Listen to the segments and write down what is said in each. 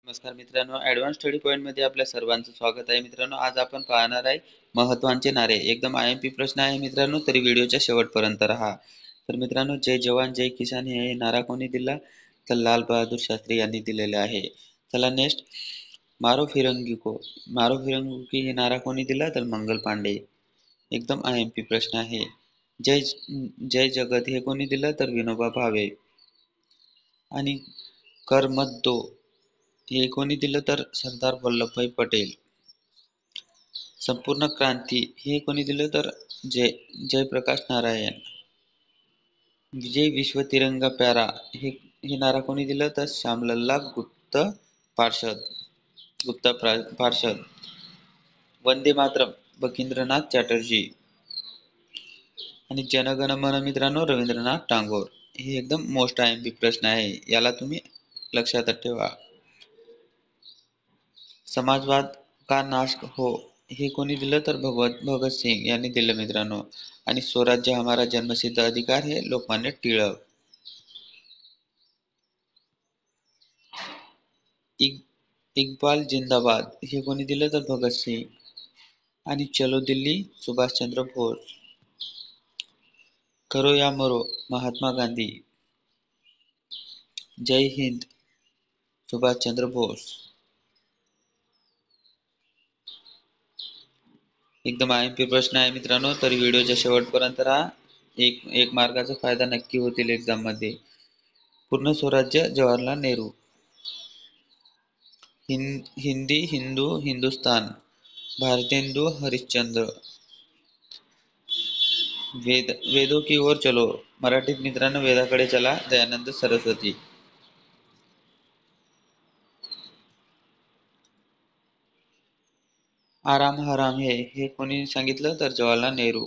नमस्कार मित्रांनो, advance study पॉईंटमध्ये आपल्या सर्वांचं स्वागत आहे. मित्रांनो, आज आपण पाहणार आहे महत्त्वाचे नारे. एकदम IMP प्रश्न आहे मित्रांनो, तरी व्हिडिओच्या शेवटपर्यंत राहा. तर मित्रांनो, जय जवान जय किसान हे नारा कोणी दिला? तर लाल बहादूर शास्त्री यांनी दिलेले आहे. चला नेक्स्ट, मारो फिरंगी को, मारो फिरंगी की हे नारा कोणी दिला? तर मंगल पांडे. एकदम IMP प्रश्न आहे. जय जय जगत हे कोणी दिलं? तर विनोबा भावे. आणि कर मत दो हे कोणी दिलं? तर सरदार वल्लभभाई पटेल. संपूर्ण क्रांती हे कोणी दिलं? तर जयप्रकाश नारायण. विजय विश्व तिरंगा प्यारा हे नारा कोणी दिलं? तर श्यामलल्ला पार्षद. वंदे मातरम बकिंद्रनाथ चॅटर्जी. आणि जनगण मन मित्रांनो रवींद्रनाथ टागोर. हे एकदम मोस्ट IMP प्रश्न आहे, याला तुम्ही लक्षात ठेवा. समाजवाद का नाश हो हे कोणी दिलं? तर भगत सिंग यांनी दिलं मित्रांनो. आणि स्वराज्य हमारा जन्मसिद्ध अधिकार हे लोकमान्य टिळक. इक्बाल जिंदाबाद हे कोणी दिलं? तर भगत सिंग. आणि चलो दिल्ली सुभाषचंद्र बोस. करो या मरो महात्मा गांधी. जय हिंद सुभाषचंद्र बोस. एकदम IMP प्रश्न आहे मित्रांनो, तरी व्हिडिओच्या शेवटपर्यंत राहा. एक मार्काचा फायदा नक्की होतील एक्झाम मध्ये. पूर्ण स्वराज्य जवाहरलाल नेहरू. हिंदी हिंदू हिंदुस्तान. भारतेंदु हरिश्चंद्र. वेदों की ओर चलो. मराठीत मित्रांनो वेदाकडे चला दयानंद सरस्वती. आराम हराम हे कोणी सांगितलं? तर जवाहरलाल नेहरू.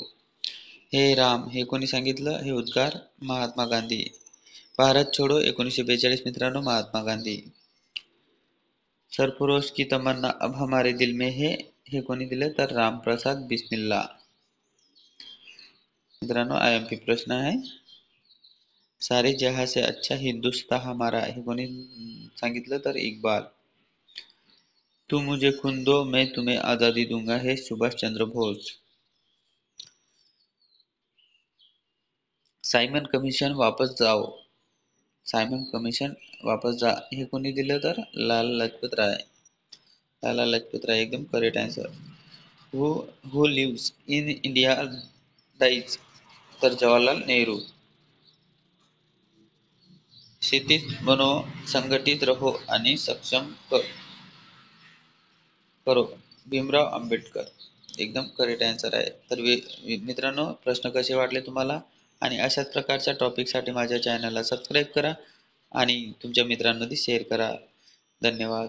हे राम हे कोणी सांगितलं? हे उद्गार महात्मा गांधी. भारत छोडो 1942 मित्रांनो महात्मा गांधी. सरफरोश की तमन्ना अब हमारे दिल में हे कोणी दिलं? तर रामप्रसाद बिस्मिल्ला. मित्रांनो IMP प्रश्न आहे. सारे जहां से अच्छा हिंदुस्तान हमारा हे कोणी सांगितलं? तर इक्बाल. तू मुझे खून दो मैं तुम्हें आजादी दूंगा हे सुभाष चंद्र बोस. सायमन कमिशन वापस जाओ. सायमन कमिशन वापस जा हे कोणी दिलं? तर लाला लजपत राय. लाला लजपत राय एकदम correct answer. Who lives in India dies? तर जवाहरलाल नेहरू. शिथित बनो, संघटित रहो आणि सक्षम करो भीमराव आंबेडकर. एकदम करेक्ट आन्सर आहे. तर मित्रांनो प्रश्न कसे वाटले तुम्हाला? आणि अशाच प्रकारच्या टॉपिकसाठी माझ्या चॅनलला सबस्क्राईब करा आणि तुमच्या मित्रांमध्ये शेअर करा. धन्यवाद.